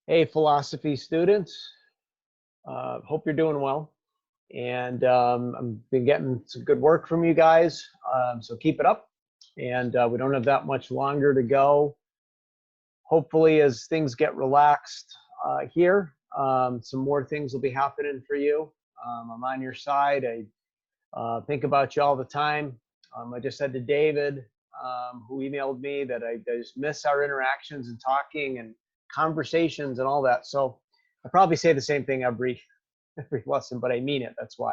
Hey, philosophy students. Hope you're doing well. And I've been getting some good work from you guys. So keep it up. And we don't have that much longer to go. Hopefully, as things get relaxed here, some more things will be happening for you. I'm on your side. I think about you all the time. I just said to David, who emailed me, that I just miss our interactions and talking and conversations and all that. So I probably say the same thing every lesson, but I mean it. That's why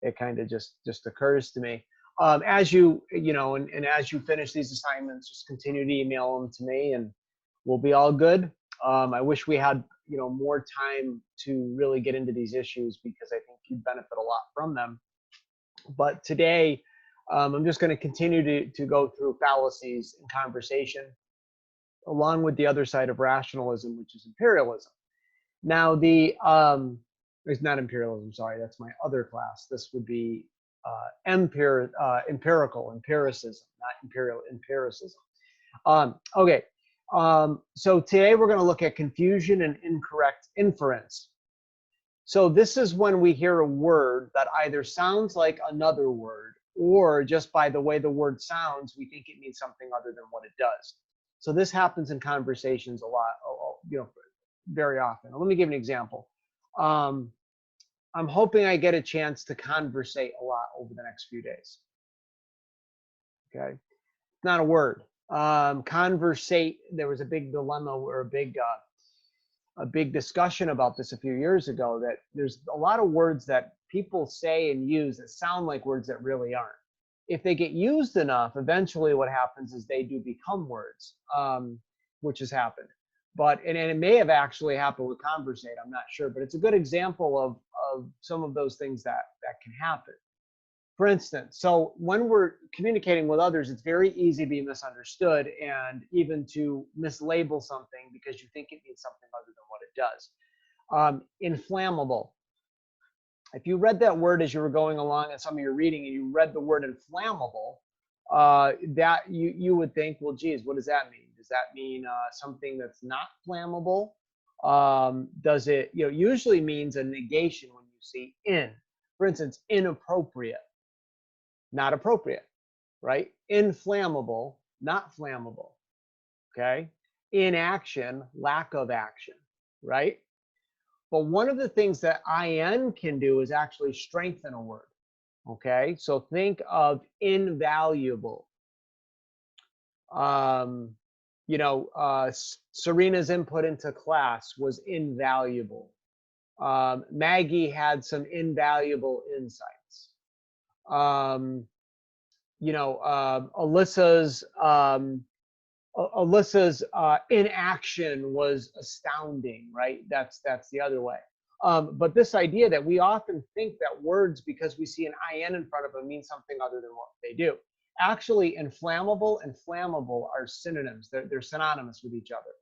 it kind of just occurs to me. As and as you finish these assignments, just continue to email them to me, and we'll be all good. I wish we had more time to really get into these issues because I think you'd benefit a lot from them. But today, I'm just going to continue to go through fallacies in conversation, along with the other side of rationalism, which is imperialism. Now, it's not imperialism, sorry, that's my other class. This would be empiricism, not empiricism. Okay, so today we're going to look at confusion and incorrect inference. So this is when we hear a word that either sounds like another word, or just by the way the word sounds, we think it means something other than what it does. So this happens in conversations a lot, very often. Let me give an example. I'm hoping I get a chance to conversate a lot over the next few days. Okay, not a word. Conversate. There was a big dilemma or a big discussion about this a few years ago, that there's a lot of words that people say and use that sound like words that really aren't. If they get used enough, eventually what happens is they do become words, which has happened. But and it may have actually happened with conversate, I'm not sure, but it's a good example of some of those things that can happen. For instance, so when we're communicating with others, it's very easy to be misunderstood and even to mislabel something because you think it means something other than what it does. Inflammable. If you read that word as you were going along in some of your reading and you read the word inflammable, that you would think, well, geez, what does that mean? Does that mean something that's not flammable? Does it, usually means a negation when you see in. For instance, inappropriate, not appropriate, right? Inflammable, not flammable, okay? Inaction, lack of action, right? But one of the things that in can do is actually strengthen a word, okay? So think of invaluable. Serena's input into class was invaluable. Maggie had some invaluable insights. Alyssa's inaction was astounding, right? That's the other way. But this idea that we often think that words, because we see an in in front of them, mean something other than what they do. Actually, inflammable and flammable are synonyms. They're synonymous with each other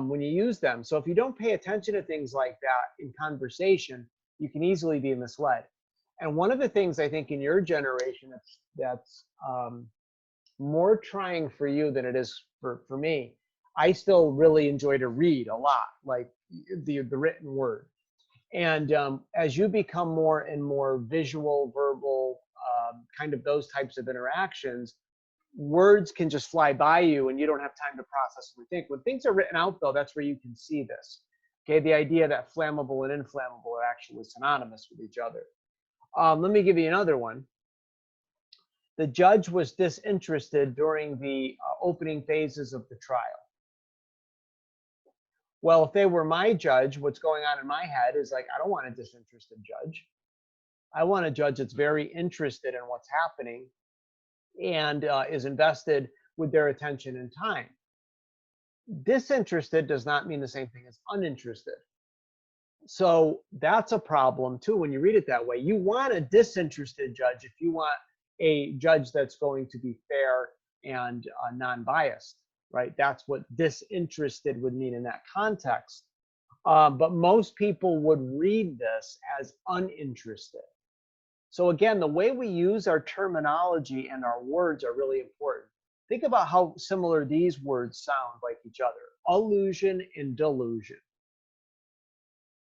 when you use them. So if you don't pay attention to things like that in conversation, you can easily be misled. And one of the things I think in your generation that's more trying for you than it is for me, I still really enjoy to read a lot, like the written word. And as you become more and more visual, verbal, kind of those types of interactions, words can just fly by you and you don't have time to process and think. When things are written out, though, that's where you can see this. Okay, the idea that flammable and inflammable are actually synonymous with each other. Let me give you another one. The judge was disinterested during the opening phases of the trial. Well, if they were my judge, what's going on in my head is like, I don't want a disinterested judge. I want a judge that's very interested in what's happening and is invested with their attention and time. Disinterested does not mean the same thing as uninterested. So that's a problem too when you read it that way. You want a disinterested judge if you want a judge that's going to be fair and non-biased, right? That's what disinterested would mean in that context. But most people would read this as uninterested. So again, the way we use our terminology and our words are really important. Think about how similar these words sound like each other. allusion and delusion.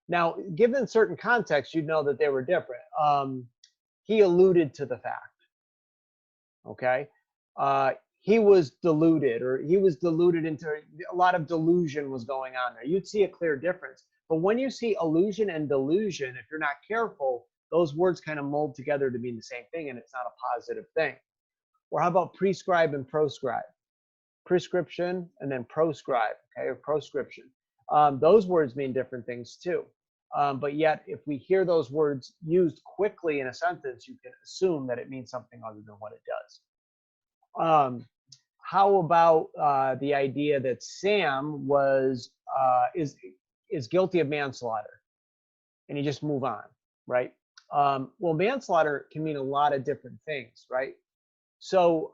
Now, given certain context, you'd know that they were different. He alluded to the fact. Okay. He was deluded, or he was deluded into a lot of delusion was going on there. You'd see a clear difference. But when you see allusion and delusion, if you're not careful, those words kind of mold together to mean the same thing, and it's not a positive thing. Or how about prescribe and proscribe? Prescription and then proscribe, okay, or proscription. Those words mean different things too. But yet, if we hear those words used quickly in a sentence, you can assume that it means something other than what it does. How about the idea that Sam is guilty of manslaughter, and you just move on, right? Well, manslaughter can mean a lot of different things, right? So,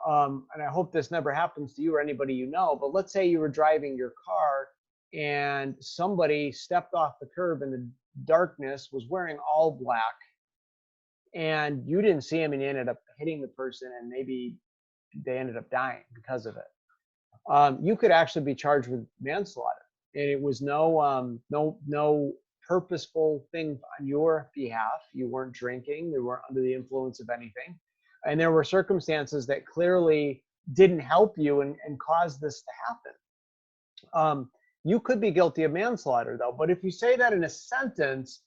and I hope this never happens to you or anybody you know, but let's say you were driving your car and somebody stepped off the curb in the darkness, was wearing all black, and you didn't see him, and you ended up hitting the person, and maybe they ended up dying because of it. You could actually be charged with manslaughter, and it was no purposeful thing on your behalf. You weren't drinking, you weren't under the influence of anything, and there were circumstances that clearly didn't help you and caused this to happen. You could be guilty of manslaughter, though, but if you say that in a sentence,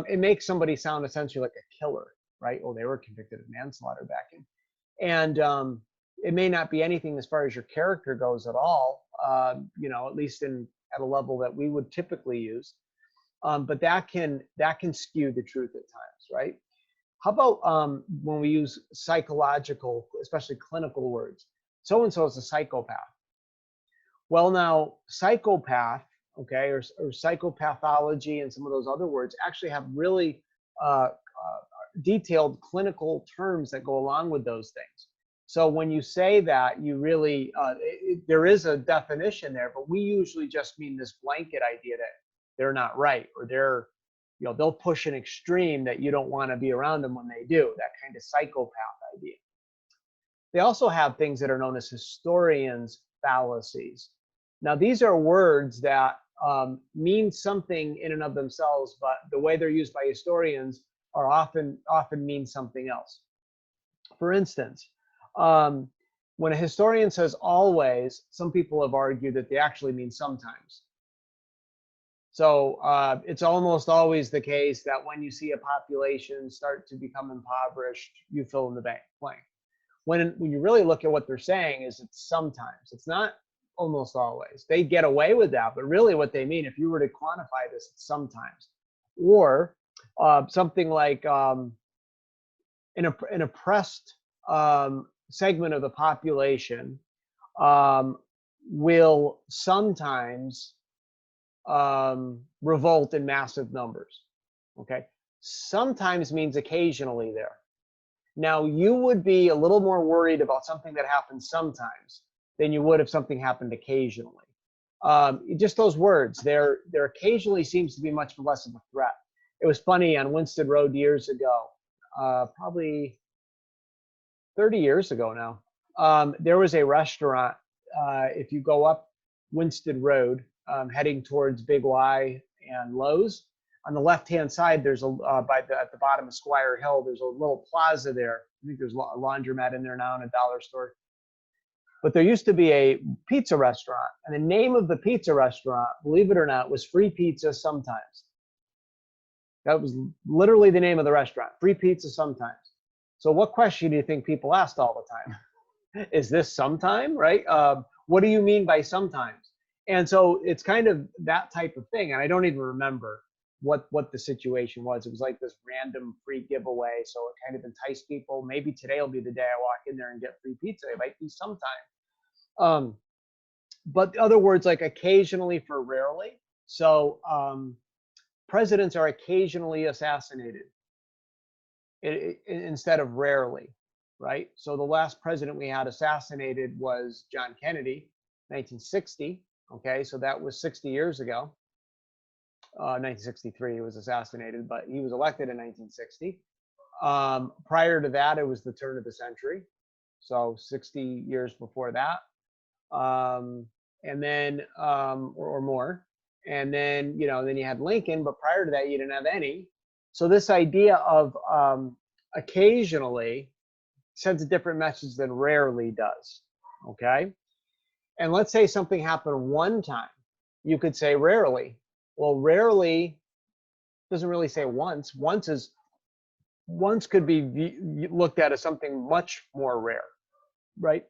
it makes somebody sound essentially like a killer, right? Oh, they were convicted of manslaughter back in. And it may not be anything as far as your character goes at all, at least at a level that we would typically use. But that can skew the truth at times, right? How about when we use psychological, especially clinical words? So-and-so is a psychopath. Well, now, psychopath, okay, or psychopathology and some of those other words actually have really detailed clinical terms that go along with those things. So when you say that, you really, there is a definition there, but we usually just mean this blanket idea that they're not right, or they'll push an extreme that you don't want to be around them when they do, that kind of psychopath idea. They also have things that are known as historians' fallacies. Now, these are words that mean something in and of themselves, but the way they're used by historians are often mean something else. For instance, when a historian says always, some people have argued that they actually mean sometimes. So it's almost always the case that when you see a population start to become impoverished, you fill in the blank. When you really look at what they're saying, is it's sometimes. It's not almost always. They get away with that, but really what they mean, if you were to quantify this, it's sometimes. Or something like an oppressed segment of the population will sometimes revolt in massive numbers. Okay, sometimes means occasionally there. Now, you would be a little more worried about something that happens sometimes than you would if something happened occasionally. Just those words, there occasionally seems to be much less of a threat. It was funny on Winston Road years ago, probably 30 years ago now. There was a restaurant, if you go up Winston Road, heading towards Big Y and Lowe's, on the left-hand side, there's at the bottom of Squire Hill, there's a little plaza there. I think there's a laundromat in there now and a dollar store. But there used to be a pizza restaurant, and the name of the pizza restaurant, believe it or not, was Free Pizza Sometimes. That was literally the name of the restaurant, Free Pizza Sometimes. So what question do you think people asked all the time? Is this sometime, right? What do you mean by sometimes? And so it's kind of that type of thing. And I don't even remember what the situation was. It was like this random free giveaway. So it kind of enticed people. Maybe today will be the day I walk in there and get free pizza. It might be sometime. But other words like occasionally for rarely. So presidents are occasionally assassinated instead of rarely, right? So the last president we had assassinated was John Kennedy, 1960. Okay, so that was 60 years ago. 1963 he was assassinated, but he was elected in 1960. Prior to that, it was the turn of the century, so 60 years before that. and then or more, and then then you had Lincoln, but prior to that you didn't have any. So this idea of occasionally sends a different message than rarely does. Okay, and let's say something happened one time, you could say rarely. Well, rarely doesn't really say once. Once could be looked at as something much more rare, right?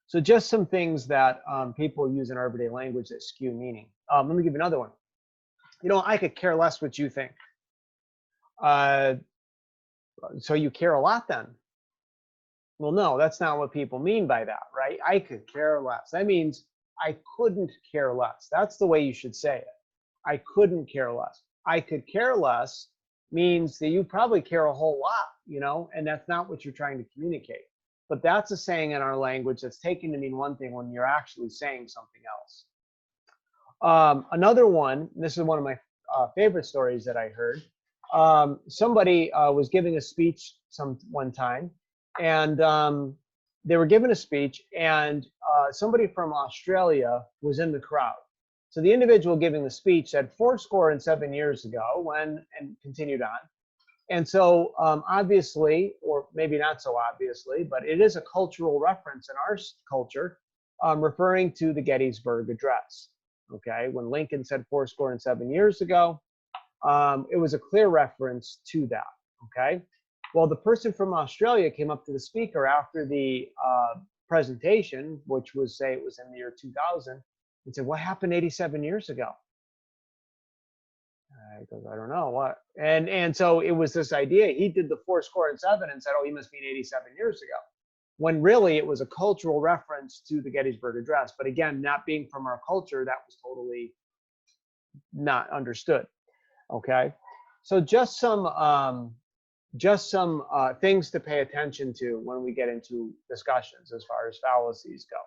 So just some things that people use in everyday language that skew meaning. Let me give you another one. I could care less what you think. So you care a lot then? Well, no, that's not what people mean by that, right? I could care less. That means I couldn't care less. That's the way you should say it. I couldn't care less. I could care less means that you probably care a whole lot, and that's not what you're trying to communicate. But that's a saying in our language that's taken to mean one thing when you're actually saying something else. Another one, this is one of my favorite stories that I heard. Somebody was giving a speech one time, and they were giving a speech, and somebody from Australia was in the crowd. So the individual giving the speech said 7 years ago and continued on. And so obviously, or maybe not so obviously, but it is a cultural reference in our culture, referring to the Gettysburg Address. Okay, when Lincoln said 7 years ago, it was a clear reference to that. Okay, well, the person from Australia came up to the speaker after the presentation, which was, say it was in the year 2000, and said, "What happened 87 years ago?" He goes, "I don't know what." And so it was this idea. He did the 7 and said, "Oh, he must mean 87 years ago," when really it was a cultural reference to the Gettysburg Address. But again, not being from our culture, that was totally not understood. Okay, so just some things to pay attention to when we get into discussions as far as fallacies go.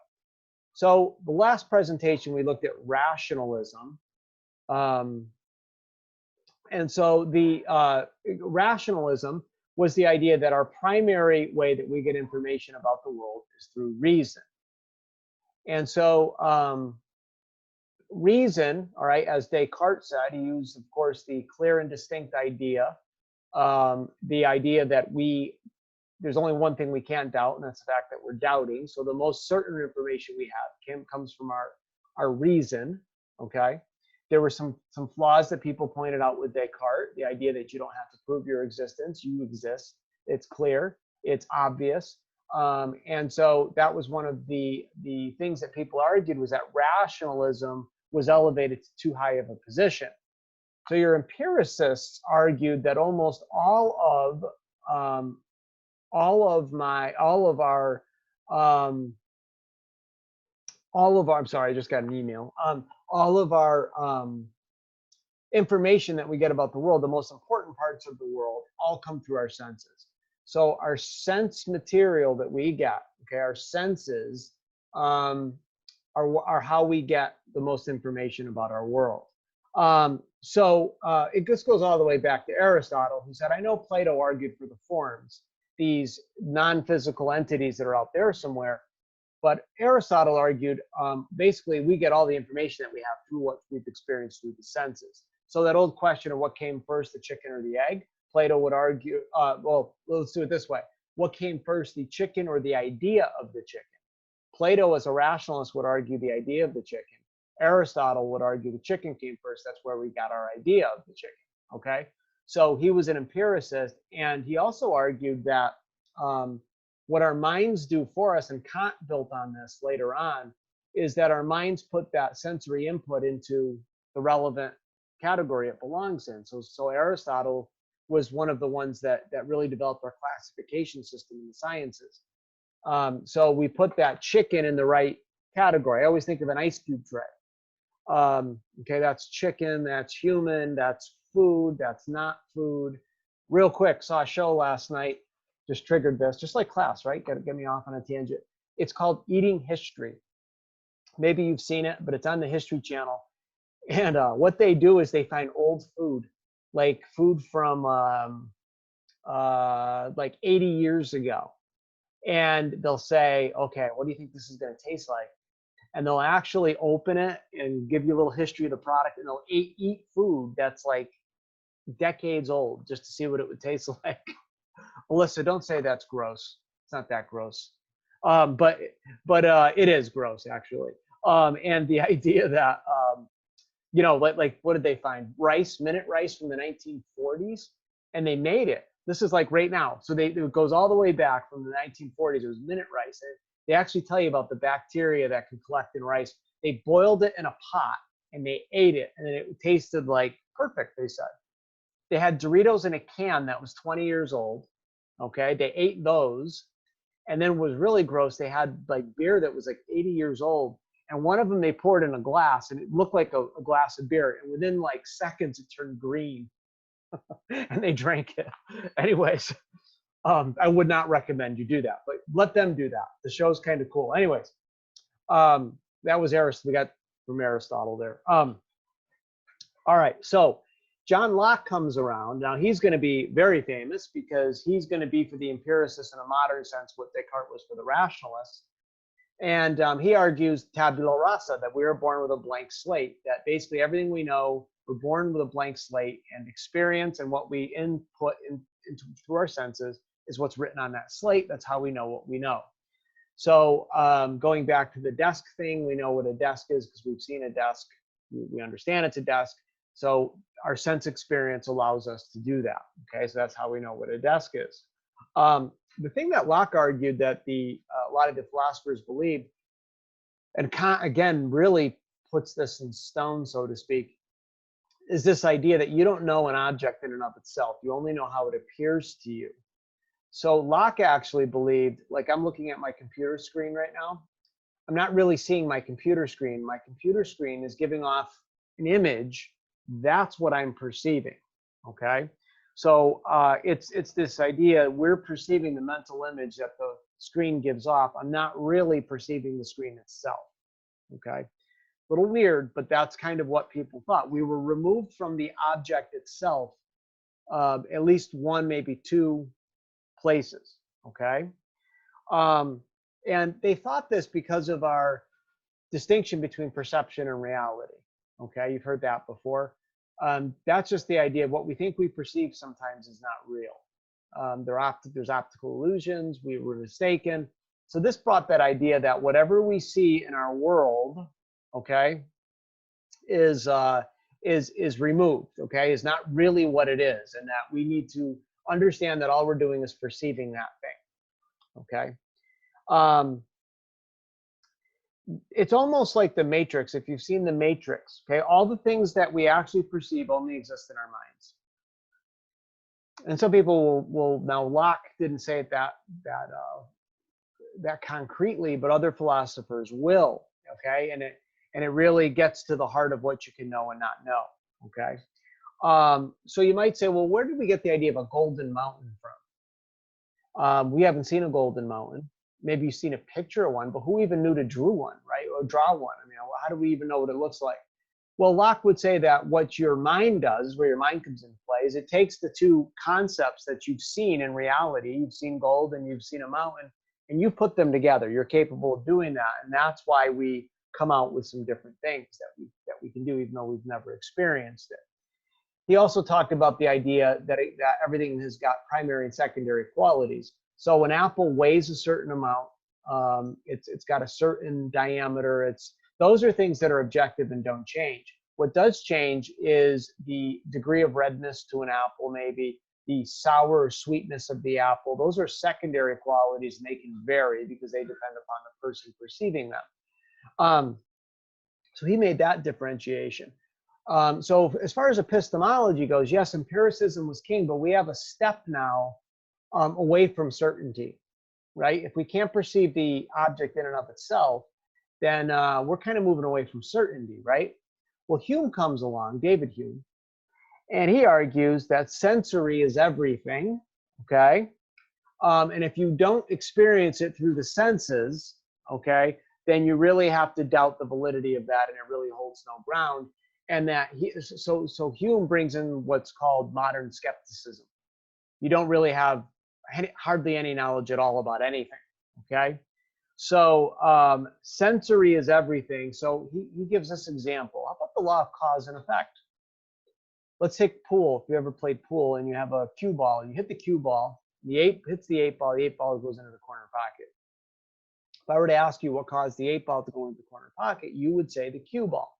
So the last presentation we looked at rationalism. And so the rationalism was the idea that our primary way that we get information about the world is through reason. And so reason, all right, as Descartes said, he used, of course, the clear and distinct idea, the idea that there's only one thing we can't doubt, and that's the fact that we're doubting. So the most certain information we have comes from our reason, okay? There were some flaws that people pointed out with Descartes, the idea that you don't have to prove your existence, you exist, it's clear, it's obvious. And so that was one of the things that people argued, was that rationalism was elevated to too high of a position. So your empiricists argued that almost all of our, I'm sorry, I just got an email. All of our information that we get about the world, the most important parts of the world, all come through our senses. So our sense material that we get, okay, our senses are how we get the most information about our world. So it just goes all the way back to Aristotle, who said, I know Plato argued for the forms, these non-physical entities that are out there somewhere. But Aristotle argued, basically, we get all the information that we have through what we've experienced through the senses. So that old question of what came first, the chicken or the egg, Plato would argue, well, let's do it this way. What came first, the chicken or the idea of the chicken? Plato, as a rationalist, would argue the idea of the chicken. Aristotle would argue the chicken came first. That's where we got our idea of the chicken, okay? So he was an empiricist, and he also argued that what our minds do for us, and Kant built on this later on, is that our minds put that sensory input into the relevant category it belongs in. So Aristotle was one of the ones that really developed our classification system in the sciences. So we put that chicken in the right category. I always think of an ice cube tray. Okay, that's chicken, that's human, that's food, that's not food. Real quick, saw a show last night, just triggered this, just like class, right? Got to get me off on a tangent. It's called Eating History. Maybe you've seen it, but it's on the History Channel. And what they do is they find old food, like food from like 80 years ago. And they'll say, okay, what do you think this is going to taste like? and they'll actually open it and give you a little history of the product, and they'll eat food that's like decades old just to see what it would taste like. Alyssa, don't say that's gross. It's not that gross. But it is gross actually. And the idea that you know, like what did they find? Rice, minute rice from the 1940s, and they made it. This is like right now. So it goes all the way back from the 1940s. It was minute rice. And they actually tell you about the bacteria that can collect in rice. They boiled it in a pot and they ate it, and then it tasted like perfect, they said. They had Doritos in a can that was 20 years old. Okay, they ate those. And then what was really gross, they had like beer that was like 80 years old. And one of them they poured in a glass, and it looked like a glass of beer. And within like seconds, it turned green. And they drank it. Anyways, I would not recommend you do that, but let them do that. The show's kind of cool. Anyways, that was Aristotle. We got from Aristotle there. All right, so John Locke comes around. Now he's going to be very famous because he's going to be for the empiricists in a modern sense what Descartes was for the rationalists. And he argues tabula rasa, that we were born with a blank slate, that basically everything we know, we're born with a blank slate, and experience and what we input into through our senses is what's written on that slate. That's how we know what we know. So going back to the desk thing, we know what a desk is because we've seen a desk. We understand it's a desk. So our sense experience allows us to do that. Okay, so that's how we know what a desk is. The thing that Locke argued that a lot of the philosophers believed, and again really puts this in stone, so to speak, is this idea that you don't know an object in and of itself. You only know how it appears to you. So Locke actually believed, like I'm looking at my computer screen right now, I'm not really seeing my computer screen. My computer screen is giving off an image. That's what I'm perceiving. Okay. So it's this idea, we're perceiving the mental image that the screen gives off. I'm not really perceiving the screen itself. Okay. A little weird, but that's kind of what people thought. We were removed from the object itself at least one, maybe two places. Okay. And they thought this because of our distinction between perception and reality. Okay. You've heard that before. That's just the idea of what we think we perceive sometimes is not real. There's optical illusions. We were mistaken. So this brought that idea that whatever we see in our world, okay, is removed, okay, is not really what it is, and that we need to understand that all we're doing is perceiving that thing, okay. It's almost like the Matrix. If you've seen the Matrix, okay, all the things that we actually perceive only exist in our minds. And some people will now, Locke didn't say it that concretely, but other philosophers will, okay, and it really gets to the heart of what you can know and not know, okay. So you might say, well, where did we get the idea of a golden mountain from? We haven't seen a golden mountain. Maybe you've seen a picture of one, but who even knew to draw one, right? Or draw one? I mean, how do we even know what it looks like? Well, Locke would say that what your mind does, where your mind comes into play, is it takes the two concepts that you've seen in reality, you've seen gold and you've seen a mountain, and you put them together. You're capable of doing that, and that's why we come out with some different things that we can do, even though we've never experienced it. He also talked about the idea that everything has got primary and secondary qualities. So an apple weighs a certain amount. It's got a certain diameter. Those are things that are objective and don't change. What does change is the degree of redness to an apple, maybe the sour or sweetness of the apple. Those are secondary qualities, and they can vary because they depend upon the person perceiving them. So he made that differentiation. So as far as epistemology goes, yes, empiricism was king, but we have a step now away from certainty, right? If we can't perceive the object in and of itself, then we're kind of moving away from certainty, right? Well, Hume comes along, David Hume, and he argues that sensory is everything, okay? And if you don't experience it through the senses, okay, then you really have to doubt the validity of that, and it really holds no ground. And that so Hume brings in what's called modern skepticism. You don't really have hardly any knowledge at all about anything, okay? So sensory is everything. So he gives us example. How about the law of cause and effect? Let's take pool. If you ever played pool and you have a cue ball, you hit the cue ball, the 8 hits the 8 ball, the 8 ball goes into the corner pocket. If I were to ask you what caused the 8 ball to go into the corner pocket, you would say the cue ball.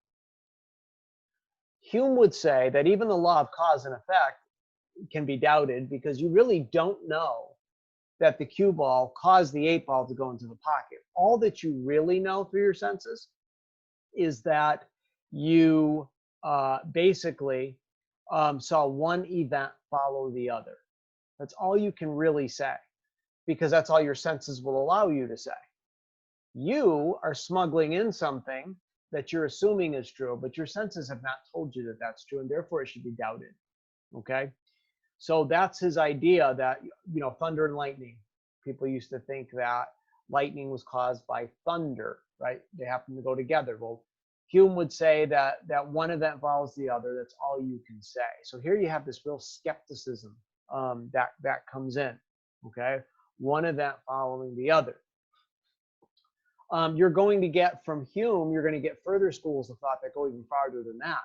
Hume would say that even the law of cause and effect can be doubted because you really don't know that the cue ball caused the 8 ball to go into the pocket. All that you really know through your senses is that you basically saw one event follow the other. That's all you can really say, because that's all your senses will allow you to say. You are smuggling in something that you're assuming is true, but your senses have not told you that that's true, and therefore it should be doubted. Okay? So that's his idea that, you know, thunder and lightning. People used to think that lightning was caused by thunder, right? They happen to go together. Well, Hume would say that one event follows the other. That's all you can say. So here you have this real skepticism that comes in, okay? One event following the other. You're going to get from Hume, you're going to get further schools of thought that go even farther than that.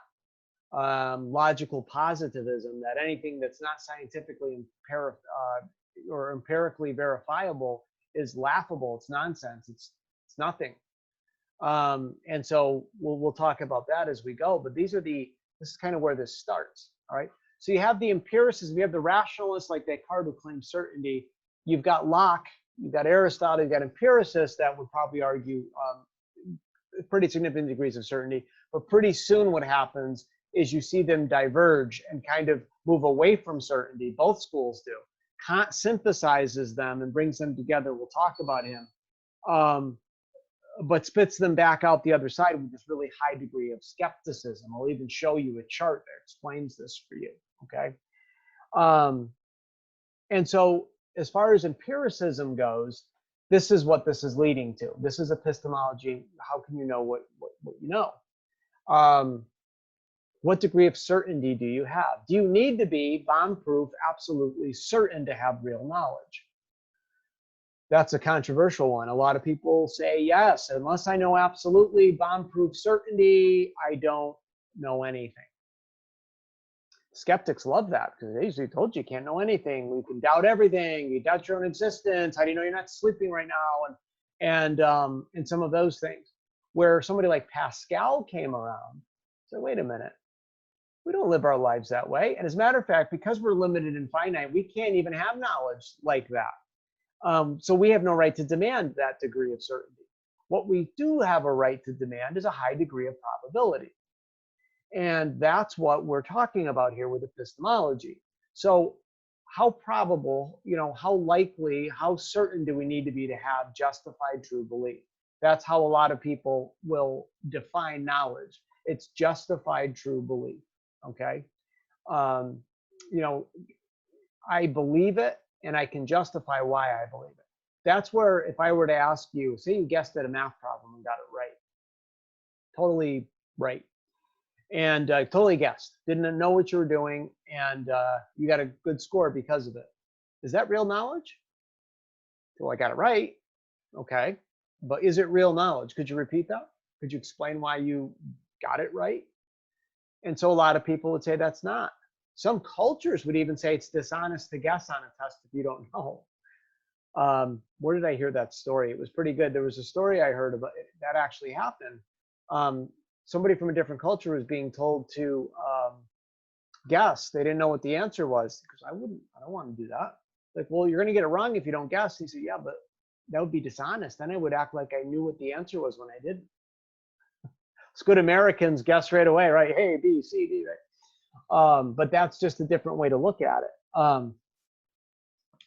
Logical positivism, that anything that's not scientifically or empirically verifiable is laughable. It's nonsense. It's nothing. And so we'll talk about that as we go. But this is kind of where this starts. All right. So you have the empiricism, you have the rationalists like Descartes who claim certainty. You've got Locke, you've got Aristotle, you've got empiricists that would probably argue pretty significant degrees of certainty. But pretty soon what happens is you see them diverge and kind of move away from certainty. Both schools do. Kant synthesizes them and brings them together. We'll talk about him. But spits them back out the other side with this really high degree of skepticism. I'll even show you a chart that explains this for you, okay? And so as far as empiricism goes, this is what this is leading to. This is epistemology. How can you know what you know? What degree of certainty do you have? Do you need to be bomb-proof, absolutely certain to have real knowledge? That's a controversial one. A lot of people say, yes, unless I know absolutely bomb-proof certainty, I don't know anything. Skeptics love that because they usually told you can't know anything. You can doubt everything. You doubt your own existence. How do you know you're not sleeping right now? And some of those things. Where somebody like Pascal came around, said, wait a minute, we don't live our lives that way. And as a matter of fact, because we're limited and finite, we can't even have knowledge like that. So we have no right to demand that degree of certainty. What we do have a right to demand is a high degree of probability. And that's what we're talking about here with epistemology. So how probable, you know, how likely, how certain do we need to be to have justified true belief? That's how a lot of people will define knowledge. It's justified true belief, okay? You know, I believe it, and I can justify why I believe it. That's where, if I were to ask you, say you guessed at a math problem and got it right, totally right, and totally guessed, didn't know what you were doing, and you got a good score because of it. Is that real knowledge? Well, I got it right. Okay, but is it real knowledge? Could you repeat that? Could you explain why you got it right? And so a lot of people would say that's not. Some cultures would even say it's dishonest to guess on a test if you don't know. Where did I hear that story? It was pretty good. There was a story I heard about it, that actually happened. Somebody from a different culture was being told to guess. They didn't know what the answer was. Because I don't want to do that. Like, well, you're going to get it wrong if you don't guess. He said, yeah, but that would be dishonest. Then I would act like I knew what the answer was when I didn't. It's good Americans guess right away, right? A, B, C, D, right? But that's just a different way to look at it.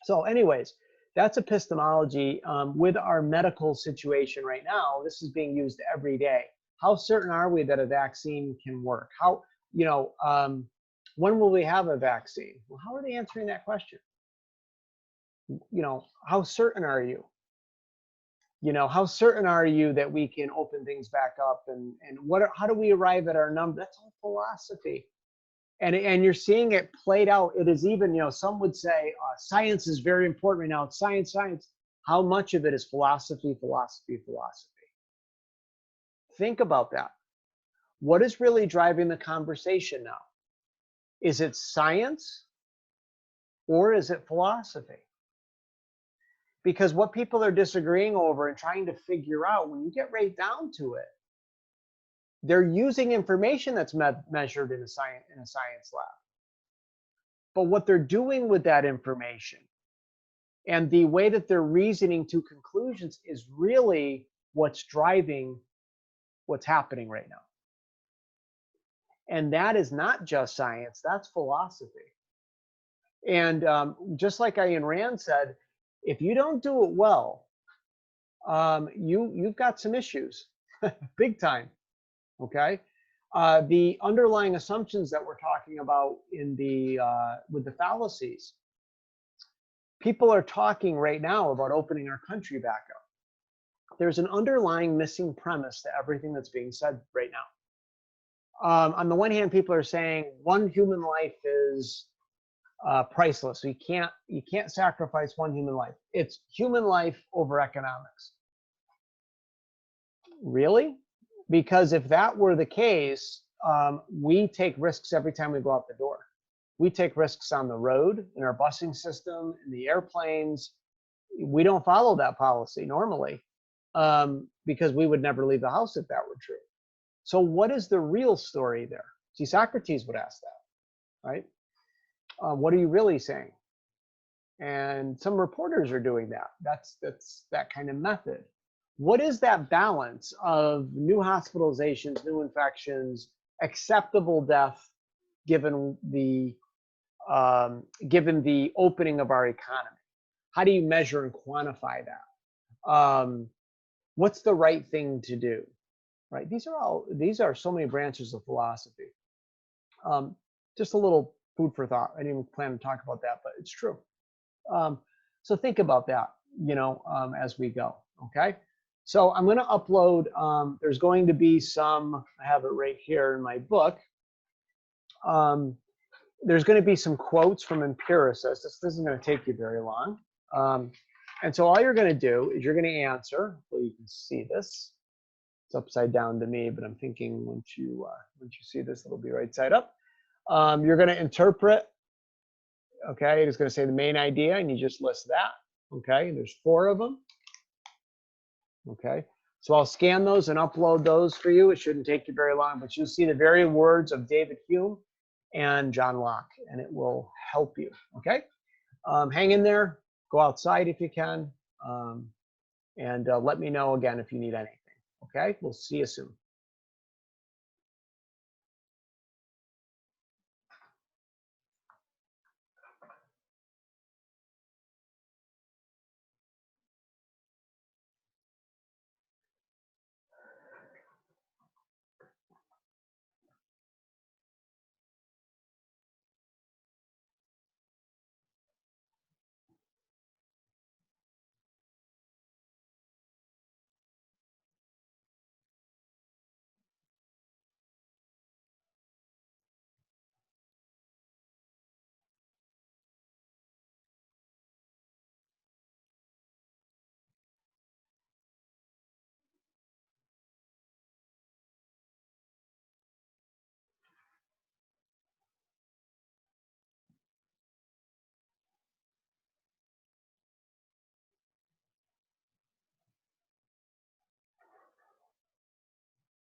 So anyways, that's epistemology. With our medical situation right now, this is being used every day. How certain are we that a vaccine can work? How, you know, when will we have a vaccine? Well, how are they answering that question? You know, how certain are you? You know, how certain are you that we can open things back up, and how do we arrive at our number? That's all philosophy. And you're seeing it played out. It is even, you know, some would say science is very important right now. It's science, science. How much of it is philosophy? Think about that. What is really driving the conversation now? Is it science or is it philosophy? Because what people are disagreeing over and trying to figure out, when you get right down to it, they're using information that's measured in a science lab. But what they're doing with that information and the way that they're reasoning to conclusions is really what's driving what's happening right now. And that is not just science, that's philosophy. And just like Ayn Rand said, if you don't do it well, you've got some issues, big time. Okay, the underlying assumptions that we're talking about in the with the fallacies. People are talking right now about opening our country back up. There's an underlying missing premise to everything that's being said right now. On the one hand, people are saying one human life is priceless. So you can't sacrifice one human life. It's human life over economics. Really? Because if that were the case, we take risks every time we go out the door. We take risks on the road, in our busing system, in the airplanes. We don't follow that policy normally because we would never leave the house if that were true. So what is the real story there? See, Socrates would ask that, right? What are you really saying? And some reporters are doing that. That's that kind of method. What is that balance of new hospitalizations, new infections, acceptable death, given the opening of our economy? How do you measure and quantify that? What's the right thing to do? Right? These are so many branches of philosophy. Just a little food for thought. I didn't even plan to talk about that, but it's true. So think about that, as we go. Okay. So I'm going to upload. There's going to be some. I have it right here in my book. There's going to be some quotes from empiricists. This isn't going to take you very long. And so all you're going to do is you're going to answer. Well, you can see this. It's upside down to me, but I'm thinking once you see this, it'll be right side up. You're going to interpret. Okay, it's going to say the main idea, and you just list that. Okay, there's 4 of them. Okay, so I'll scan those and upload those for you. It shouldn't take you very long, but you'll see the very words of David Hume and John Locke, and it will help you. Okay, hang in there. Go outside if you can, and let me know again if you need anything. Okay, we'll see you soon.